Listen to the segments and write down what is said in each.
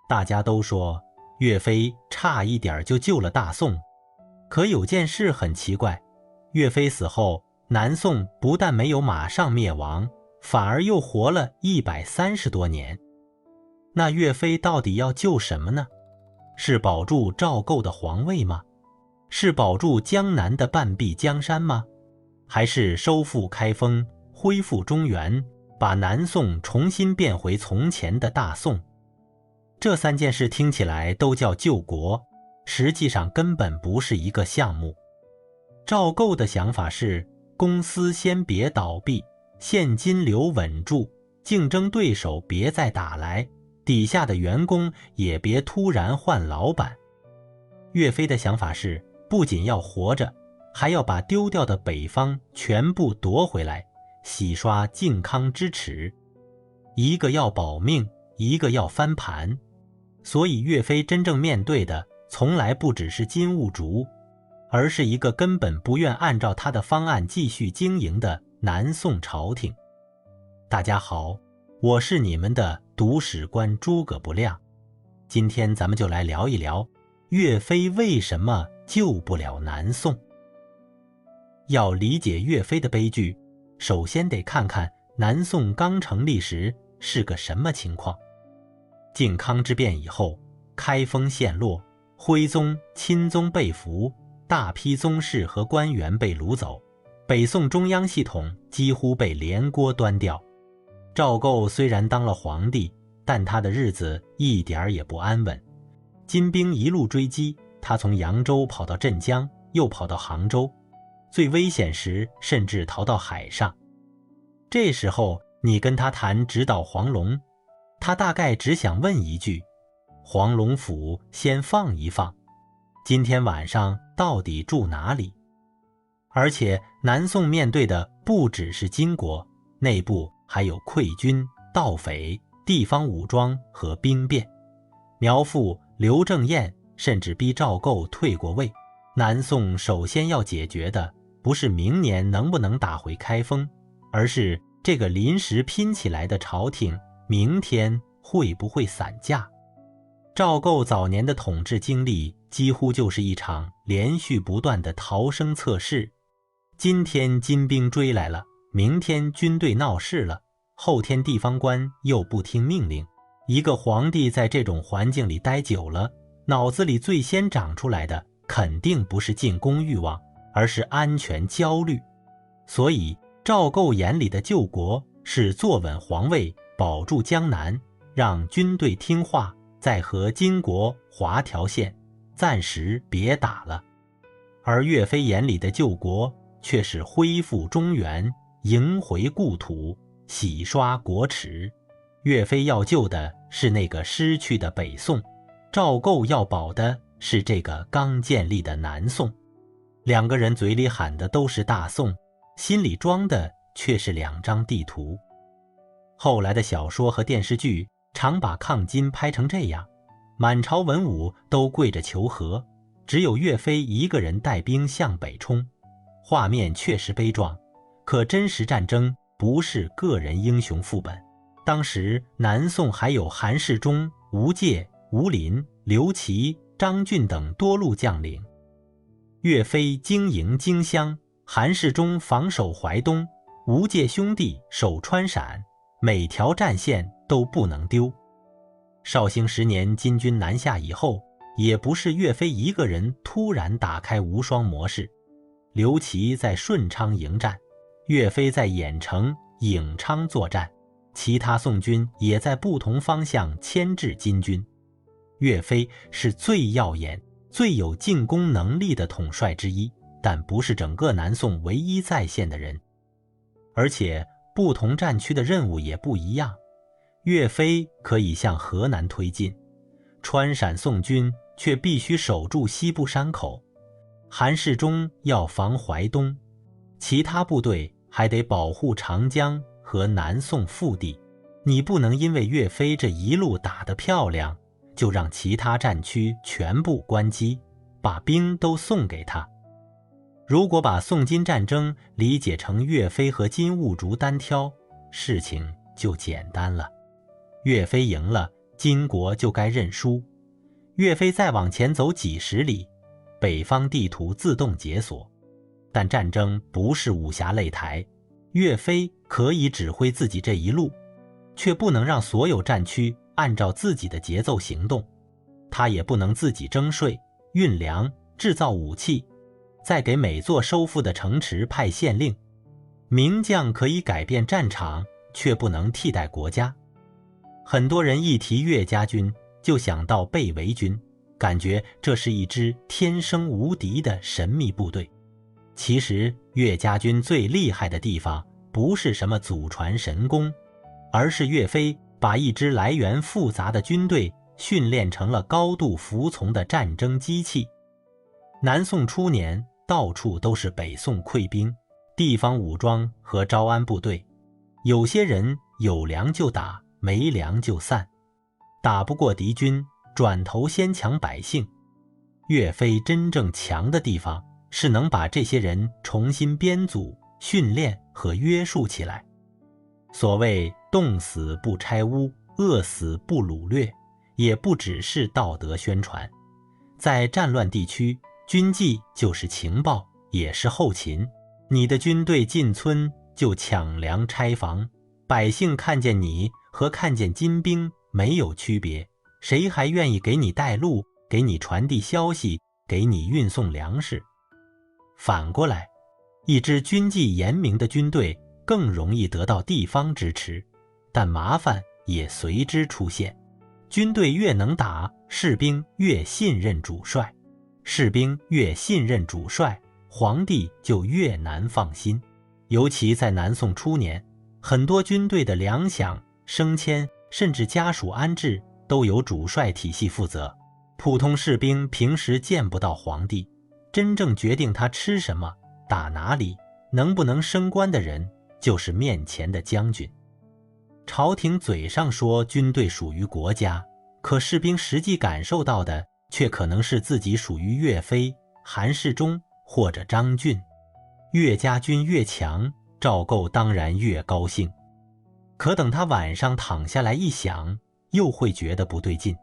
大家都说岳飞差一点就救了大宋，可有件事很奇怪，岳飞死后，南宋不但没有马上灭亡，反而又活了130多年。那岳飞到底要救什么呢？是保住赵构的皇位吗？是保住江南的半壁江山吗？还是收复开封，恢复中原，把南宋重新变回从前的大宋？这3件事听起来都叫救国，实际上根本不是一个项目。赵构的想法是，公司先别倒闭，现金流稳住，竞争对手别再打来，底下的员工也别突然换老板。岳飞的想法是，不仅要活着，还要把丢掉的北方全部夺回来，洗刷靖康之耻。一个要保命，一个要翻盘。所以岳飞真正面对的从来不只是金兀术，而是一个根本不愿按照他的方案继续经营的南宋朝廷。大家好，我是你们的读史官诸葛不亮。今天咱们就来聊一聊岳飞为什么救不了南宋。要理解岳飞的悲剧，首先得看看南宋刚成立时是个什么情况。靖康之变以后，开封陷落，徽宗、钦宗被俘，大批宗室和官员被掳走，北宋中央系统几乎被连锅端掉。赵构虽然当了皇帝，但他的日子一点也不安稳。金兵一路追击，他从扬州跑到镇江，又跑到杭州，最危险时甚至逃到海上。这时候你跟他谈直捣黄龙，他大概只想问一句：黄龙府先放一放，今天晚上到底住哪里？而且南宋面对的不只是金国，内部还有溃军、盗匪、地方武装和兵变。苗阜、刘正彦甚至逼赵构退过位。南宋首先要解决的不是明年能不能打回开封，而是这个临时拼起来的朝廷明天会不会散架。赵构早年的统治经历几乎就是一场连续不断的逃生测试。今天金兵追来了，明天军队闹事了，后天地方官又不听命令。一个皇帝在这种环境里待久了，脑子里最先长出来的肯定不是进攻欲望，而是安全焦虑。所以赵构眼里的救国是坐稳皇位，保住江南，让军队听话，再和金国划条线，暂时别打了。而岳飞眼里的救国却是恢复中原，迎回故土，洗刷国耻。岳飞要救的是那个失去的北宋，赵构要保的是这个刚建立的南宋。两个人嘴里喊的都是大宋，心里装的却是2张地图。后来的小说和电视剧常把抗金拍成这样，满朝文武都跪着求和，只有岳飞一个人带兵向北冲。画面确实悲壮，可真实战争不是个人英雄副本。当时南宋还有韩世忠、吴玠、吴林、刘琦、张俊等多路将领。岳飞经营荆襄，韩世忠防守淮东，吴玠兄弟守川陕，每条战线都不能丢。绍兴10年金军南下以后，也不是岳飞一个人突然打开无双模式。刘琦在顺昌迎战，岳飞在郾城、颍昌作战，其他宋军也在不同方向牵制金军。岳飞是最耀眼、最有进攻能力的统帅之一，但不是整个南宋唯一在线的人。而且不同战区的任务也不一样，岳飞可以向河南推进，川陕宋军却必须守住西部山口，韩世忠要防淮东，其他部队还得保护长江和南宋腹地。你不能因为岳飞这一路打得漂亮，就让其他战区全部关机，把兵都送给他。如果把宋金战争理解成岳飞和金兀术单挑，事情就简单了。岳飞赢了，金国就该认输。岳飞再往前走几十里，北方地图自动解锁。但战争不是武侠擂台，岳飞可以指挥自己这一路，却不能让所有战区按照自己的节奏行动。他也不能自己征税、运粮、制造武器，再给每座收复的城池派县令。名将可以改变战场，却不能替代国家。很多人一提岳家军，就想到被围军，感觉这是一支天生无敌的神秘部队。其实岳家军最厉害的地方不是什么祖传神功，而是岳飞把一支来源复杂的军队训练成了高度服从的战争机器。南宋初年，到处都是北宋溃兵、地方武装和招安部队，有些人有粮就打，没粮就散，打不过敌军，转头先抢百姓。岳飞真正强的地方是能把这些人重新编组、训练和约束起来。所谓冻死不拆屋，饿死不掳掠，也不只是道德宣传。在战乱地区，军纪就是情报，也是后勤。你的军队进村就抢粮拆房，百姓看见你和看见金兵没有区别，谁还愿意给你带路，给你传递消息，给你运送粮食？反过来，一支军纪严明的军队更容易得到地方支持，但麻烦也随之出现。军队越能打，士兵越信任主帅，士兵越信任主帅，皇帝就越难放心。尤其在南宋初年，很多军队的粮饷、升迁甚至家属安置都由主帅体系负责，普通士兵平时见不到皇帝，真正决定他吃什么、打哪里、能不能升官的人，就是面前的将军。朝廷嘴上说军队属于国家，可士兵实际感受到的却可能是自己属于岳飞、韩世忠或者张俊。岳家军越强，赵构当然越高兴。可等他晚上躺下来一想，又会觉得不对劲。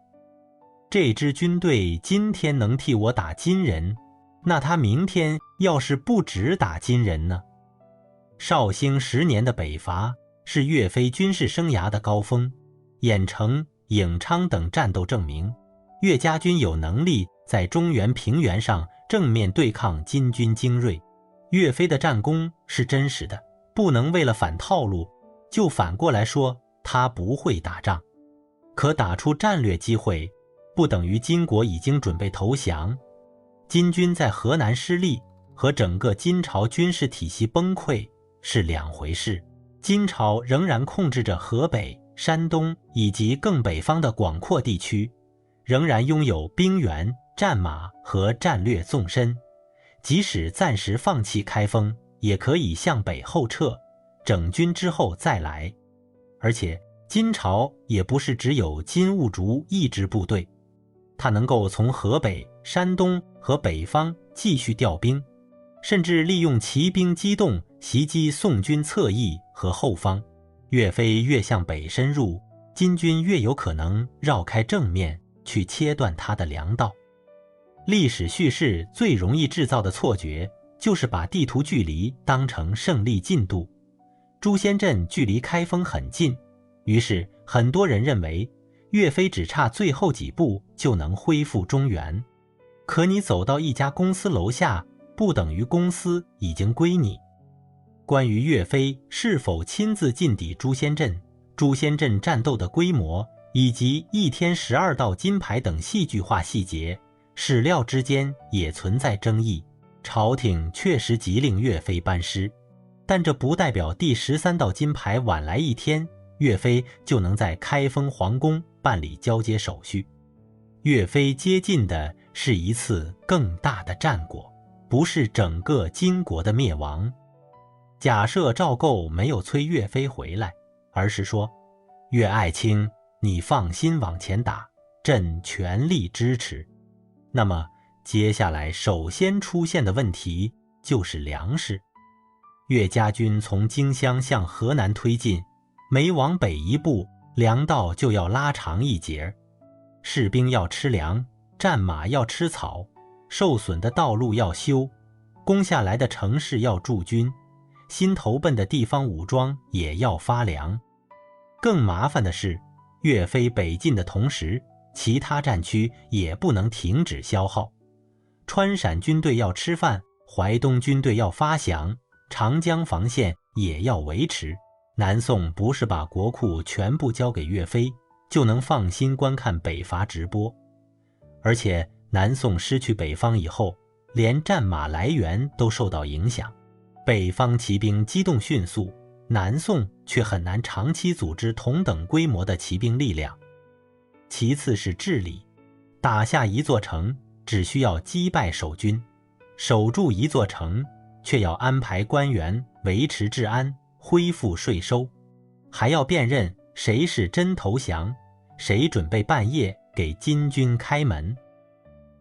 这支军队今天能替我打金人，那他明天要是不只打金人呢？绍兴10年的北伐是岳飞军事生涯的高峰，郾城、颍昌等战斗证明，岳家军有能力在中原平原上正面对抗金军精锐。岳飞的战功是真实的，不能为了反套路，就反过来说他不会打仗。可打出战略机会，不等于金国已经准备投降。金军在河南失利和整个金朝军事体系崩溃是两回事。金朝仍然控制着河北、山东以及更北方的广阔地区，仍然拥有兵源、战马和战略纵深，即使暂时放弃开封，也可以向北后撤，整军之后再来。而且金朝也不是只有金兀术一支部队，他能够从河北、山东和北方继续调兵，甚至利用骑兵机动袭击宋军侧翼和后方。岳飞越向北深入，金军越有可能绕开正面去切断他的粮道。历史叙事最容易制造的错觉，就是把地图距离当成胜利进度。朱仙镇距离开封很近，于是很多人认为岳飞只差最后几步就能恢复中原。可你走到一家公司楼下，不等于公司已经归你。关于岳飞是否亲自进抵朱仙镇、朱仙镇战斗的规模以及一天12道金牌等戏剧化细节，史料之间也存在争议。朝廷确实急令岳飞班师，但这不代表第13道金牌晚来一天，岳飞就能在开封皇宫办理交接手续。岳飞接近的是一次更大的战果，不是整个金国的灭亡。假设赵构没有催岳飞回来，而是说，岳爱卿，你放心往前打，朕全力支持。那么接下来首先出现的问题就是粮食。岳家军从荆襄向河南推进，每往北一步，粮道就要拉长一截，士兵要吃粮，战马要吃草，受损的道路要修，攻下来的城市要驻军，新投奔的地方武装也要发粮。更麻烦的是，岳飞北进的同时，其他战区也不能停止消耗。川陕军队要吃饭，淮东军队要发饷，长江防线也要维持。南宋不是把国库全部交给岳飞，就能放心观看北伐直播。而且南宋失去北方以后，连战马来源都受到影响，北方骑兵机动迅速，南宋却很难长期组织同等规模的骑兵力量。其次是治理，打下一座城只需要击败守军，守住一座城却要安排官员维持治安，恢复税收，还要辨认谁是真投降，谁准备半夜给金军开门。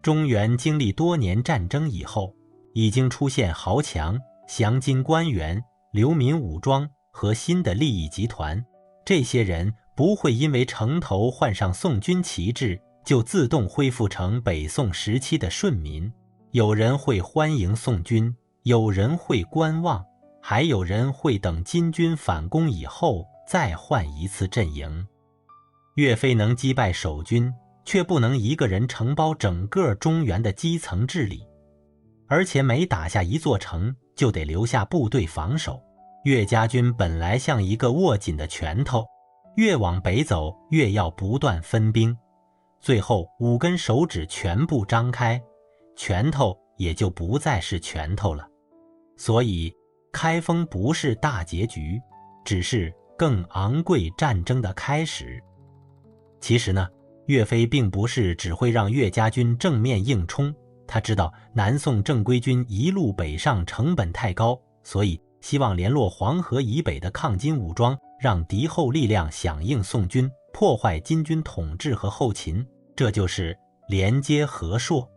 中原经历多年战争以后，已经出现豪强、降金官员、流民武装和新的利益集团。这些人不会因为城头换上宋军旗帜，就自动恢复成北宋时期的顺民。有人会欢迎宋军，有人会观望，还有人会等金军反攻以后再换一次阵营。岳飞能击败守军，却不能一个人承包整个中原的基层治理，而且每打下一座城就得留下部队防守。岳家军本来像一个握紧的拳头，越往北走越要不断分兵，最后5根手指全部张开，拳头也就不再是拳头了。所以开封不是大结局，只是更昂贵战争的开始。其实呢，岳飞并不是只会让岳家军正面硬冲，他知道南宋正规军一路北上成本太高，所以希望联络黄河以北的抗金武装，让敌后力量响应宋军，破坏金军统治和后勤，这就是连接和硕。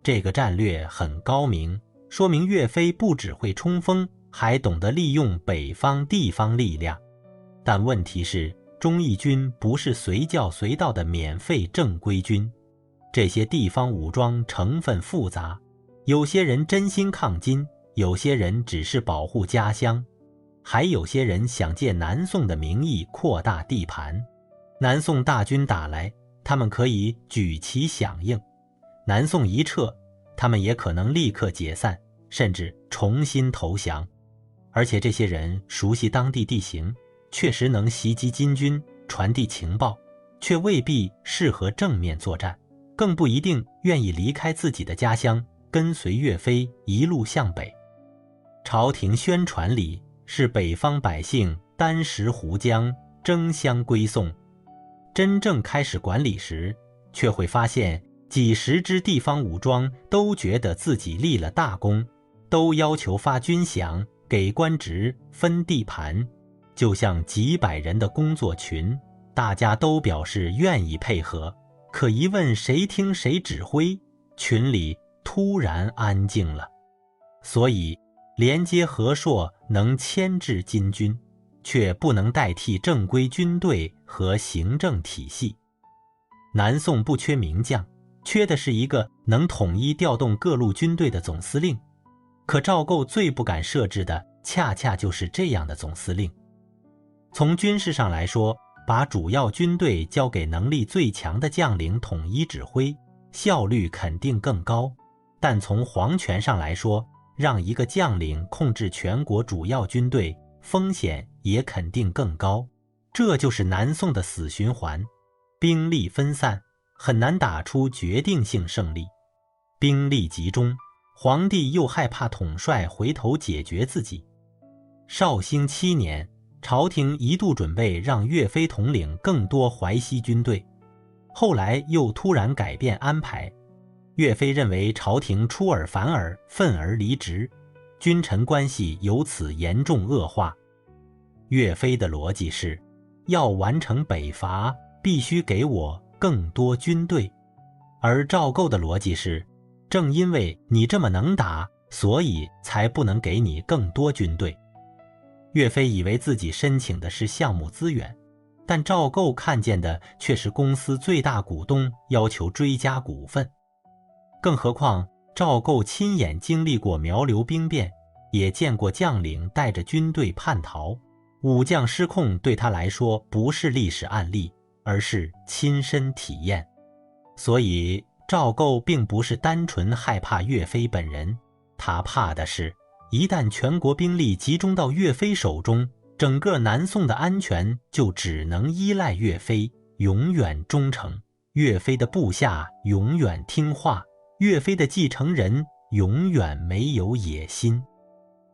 这个战略很高明，说明岳飞不只会冲锋，还懂得利用北方地方力量。但问题是，忠义军不是随叫随到的免费正规军，这些地方武装成分复杂，有些人真心抗金，有些人只是保护家乡，还有些人想借南宋的名义扩大地盘。南宋大军打来，他们可以举旗响应，南宋一撤，他们也可能立刻解散，甚至重新投降。而且这些人熟悉当地地形，确实能袭击金军，传递情报，却未必适合正面作战，更不一定愿意离开自己的家乡，跟随岳飞一路向北。朝廷宣传里是北方百姓单食湖江，争相归宋，真正开始管理时，却会发现几十支地方武装都觉得自己立了大功，都要求发军饷，给官职，分地盘，就像几百人的工作群，大家都表示愿意配合，可一问谁听谁指挥，群里突然安静了。所以连接和硕能牵制金军，却不能代替正规军队和行政体系。南宋不缺名将，缺的是一个能统一调动各路军队的总司令。可赵构最不敢设置的，恰恰就是这样的总司令。从军事上来说，把主要军队交给能力最强的将领统一指挥，效率肯定更高。但从皇权上来说，让一个将领控制全国主要军队，风险也肯定更高。这就是南宋的死循环，兵力分散，很难打出决定性胜利。兵力集中，皇帝又害怕统帅回头解决自己。绍兴7年，朝廷一度准备让岳飞统领更多淮西军队，后来又突然改变安排。岳飞认为朝廷出尔反尔，愤而离职，君臣关系由此严重恶化。岳飞的逻辑是，要完成北伐，必须给我更多军队。而赵构的逻辑是，正因为你这么能打，所以才不能给你更多军队。岳飞以为自己申请的是项目资源，但赵构看见的却是公司最大股东要求追加股份。更何况赵构亲眼经历过苗刘兵变，也见过将领带着军队叛逃，武将失控对他来说不是历史案例，而是亲身体验。所以赵构并不是单纯害怕岳飞本人，他怕的是一旦全国兵力集中到岳飞手中，整个南宋的安全就只能依赖岳飞，永远忠诚，岳飞的部下永远听话，岳飞的继承人永远没有野心。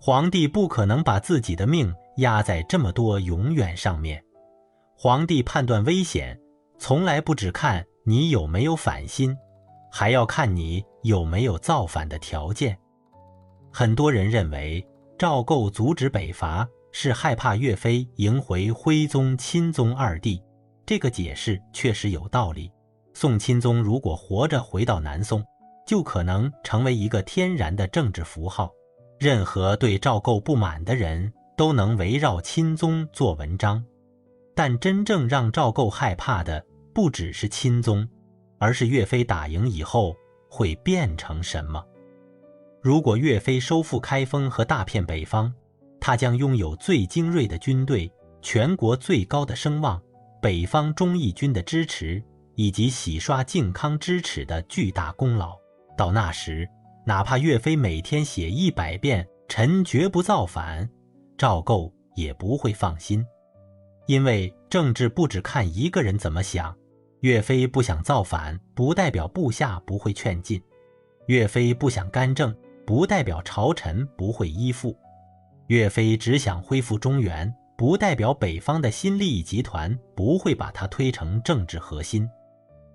皇帝不可能把自己的命压在这么多永远上面。皇帝判断危险，从来不只看你有没有反心，还要看你有没有造反的条件。很多人认为赵构阻止北伐是害怕岳飞迎回徽宗、钦宗二帝，这个解释确实有道理。宋钦宗如果活着回到南宋，就可能成为一个天然的政治符号，任何对赵构不满的人都能围绕钦宗做文章。但真正让赵构害怕的不只是钦宗，而是岳飞打赢以后会变成什么。如果岳飞收复开封和大片北方，他将拥有最精锐的军队，全国最高的声望，北方忠义军的支持，以及洗刷靖康之耻的巨大功劳。到那时，哪怕岳飞每天写100遍臣绝不造反，赵构也不会放心。因为政治不只看一个人怎么想，岳飞不想造反，不代表部下不会劝进；岳飞不想干政，不代表朝臣不会依附；岳飞只想恢复中原，不代表北方的新利益集团不会把他推成政治核心。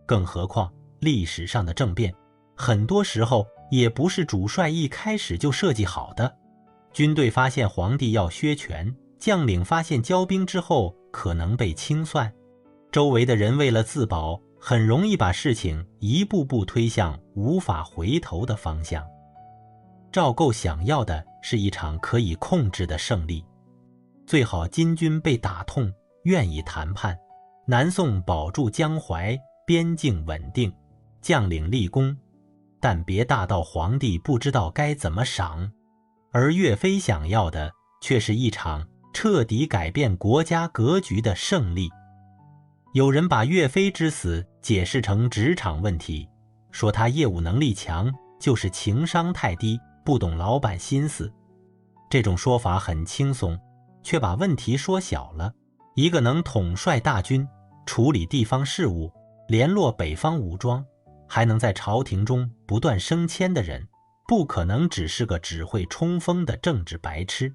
更何况历史上的政变，很多时候也不是主帅一开始就设计好的。军队发现皇帝要削权，将领发现交兵之后可能被清算，周围的人为了自保，很容易把事情一步步推向无法回头的方向。赵构想要的是一场可以控制的胜利，最好金军被打痛，愿意谈判，南宋保住江淮，边境稳定，将领立功，但别大到皇帝不知道该怎么赏。而岳飞想要的却是一场彻底改变国家格局的胜利。有人把岳飞之死解释成职场问题，说他业务能力强，就是情商太低，不懂老板心思。这种说法很轻松，却把问题缩小了。一个能统帅大军，处理地方事务，联络北方武装，还能在朝廷中不断升迁的人，不可能只是个只会冲锋的政治白痴。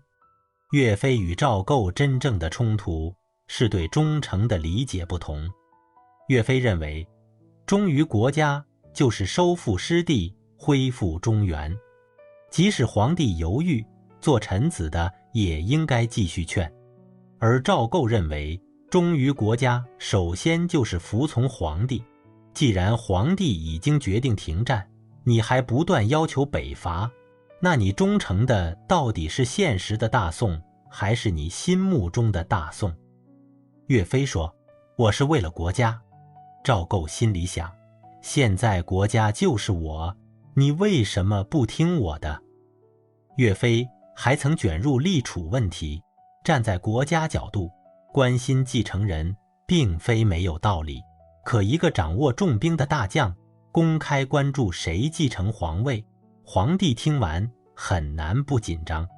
岳飞与赵构真正的冲突是对忠诚的理解不同。岳飞认为，忠于国家就是收复失地，恢复中原。即使皇帝犹豫，做臣子的也应该继续劝。而赵构认为，忠于国家首先就是服从皇帝。既然皇帝已经决定停战，你还不断要求北伐，那你忠诚的到底是现实的大宋，还是你心目中的大宋？岳飞说，我是为了国家。赵构心里想，现在国家就是我，你为什么不听我的？岳飞还曾卷入立储问题，站在国家角度，关心继承人并非没有道理。可一个掌握重兵的大将，公开关注谁继承皇位，皇帝听完很难不紧张。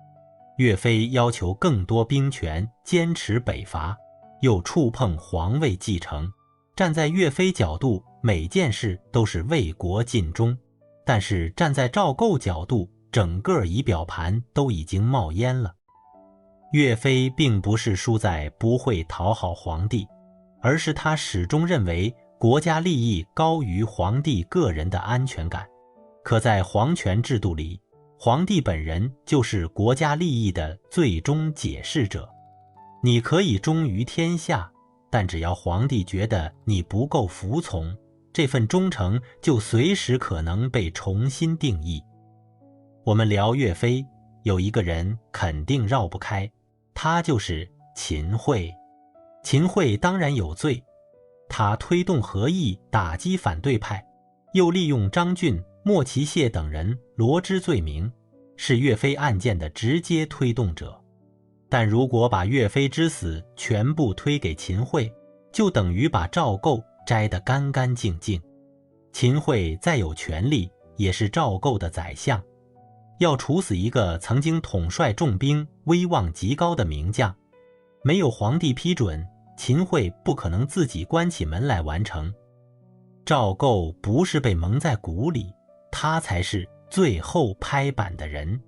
岳飞要求更多兵权，坚持北伐，又触碰皇位继承。站在岳飞角度，每件事都是为国尽忠，但是站在赵构角度，整个仪表盘都已经冒烟了。岳飞并不是输在不会讨好皇帝，而是他始终认为国家利益高于皇帝个人的安全感。可在皇权制度里，皇帝本人就是国家利益的最终解释者。你可以忠于天下，但只要皇帝觉得你不够服从，这份忠诚就随时可能被重新定义。我们聊岳飞，有一个人肯定绕不开，他就是秦桧。秦桧当然有罪，他推动和议打击反对派，又利用张俊、莫其谢等人罗织罪名，是岳飞案件的直接推动者。但如果把岳飞之死全部推给秦桧，就等于把赵构摘得干干净净。秦桧再有权力，也是赵构的宰相，要处死一个曾经统帅重兵、威望极高的名将，没有皇帝批准，秦桧不可能自己关起门来完成。赵构不是被蒙在鼓里，他才是最后拍板的人。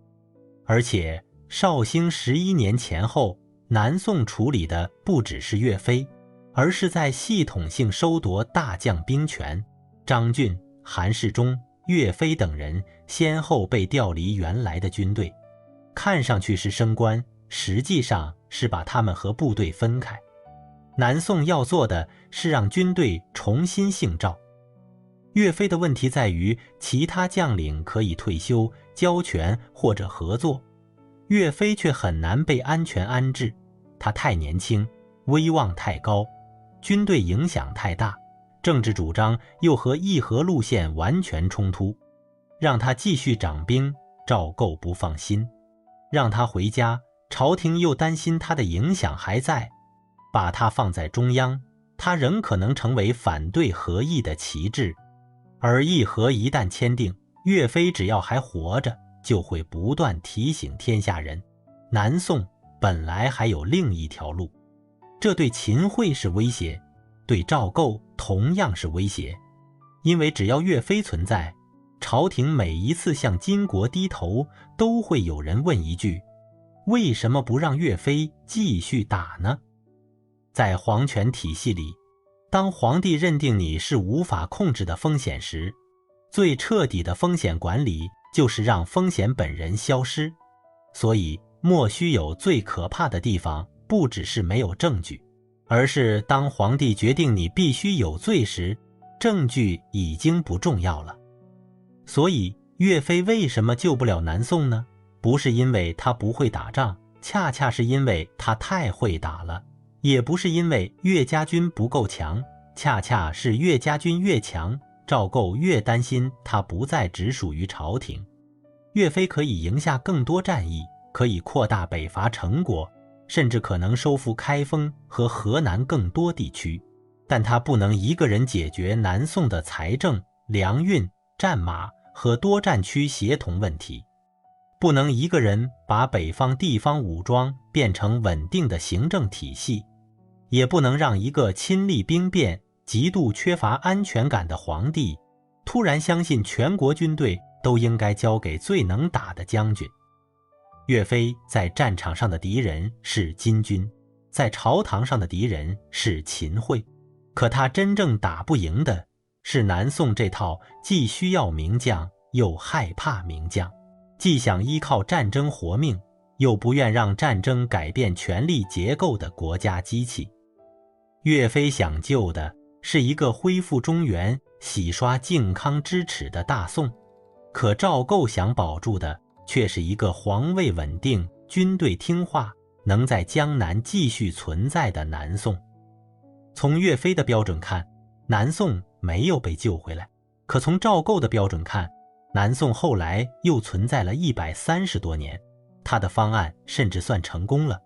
而且绍兴11年前后，南宋处理的不只是岳飞，而是在系统性收夺大将兵权。张俊、韩世忠、岳飞等人先后被调离原来的军队，看上去是升官，实际上是把他们和部队分开。南宋要做的是让军队重新姓赵。岳飞的问题在于，其他将领可以退休、交权或者合作，岳飞却很难被安全安置。他太年轻，威望太高，军队影响太大，政治主张又和议和路线完全冲突。让他继续掌兵，赵构不放心；让他回家，朝廷又担心他的影响还在。把他放在中央，他仍可能成为反对和议的旗帜。而议和一旦签订，岳飞只要还活着，就会不断提醒天下人，南宋本来还有另一条路。这对秦桧是威胁，对赵构同样是威胁。因为只要岳飞存在，朝廷每一次向金国低头，都会有人问一句：为什么不让岳飞继续打呢？在皇权体系里，当皇帝认定你是无法控制的风险时，最彻底的风险管理就是让风险本人消失。所以莫须有最可怕的地方，不只是没有证据，而是当皇帝决定你必须有罪时，证据已经不重要了。所以岳飞为什么救不了南宋呢？不是因为他不会打仗，恰恰是因为他太会打了。也不是因为岳家军不够强，恰恰是岳家军越强，赵构越担心他不再只属于朝廷。岳飞可以赢下更多战役，可以扩大北伐成果，甚至可能收复开封和河南更多地区，但他不能一个人解决南宋的财政、粮运、战马和多战区协同问题，不能一个人把北方地方武装变成稳定的行政体系，也不能让一个亲历兵变、极度缺乏安全感的皇帝突然相信全国军队都应该交给最能打的将军。岳飞在战场上的敌人是金军，在朝堂上的敌人是秦桧，可他真正打不赢的是南宋这套既需要名将又害怕名将，既想依靠战争活命，又不愿让战争改变权力结构的国家机器。岳飞想救的是一个恢复中原、洗刷靖康之耻的大宋，可赵构想保住的却是一个皇位稳定、军队听话、能在江南继续存在的南宋。从岳飞的标准看，南宋没有被救回来，可从赵构的标准看，南宋后来又存在了130多年，他的方案甚至算成功了。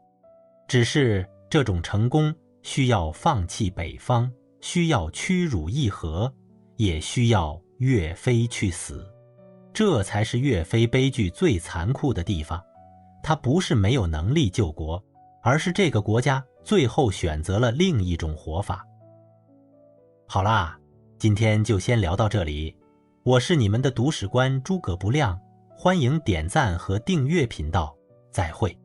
只是这种成功需要放弃北方，需要屈辱议和，也需要岳飞去死。这才是岳飞悲剧最残酷的地方。他不是没有能力救国，而是这个国家最后选择了另一种活法。好啦，今天就先聊到这里。我是你们的读史官诸葛不亮，欢迎点赞和订阅频道。再会。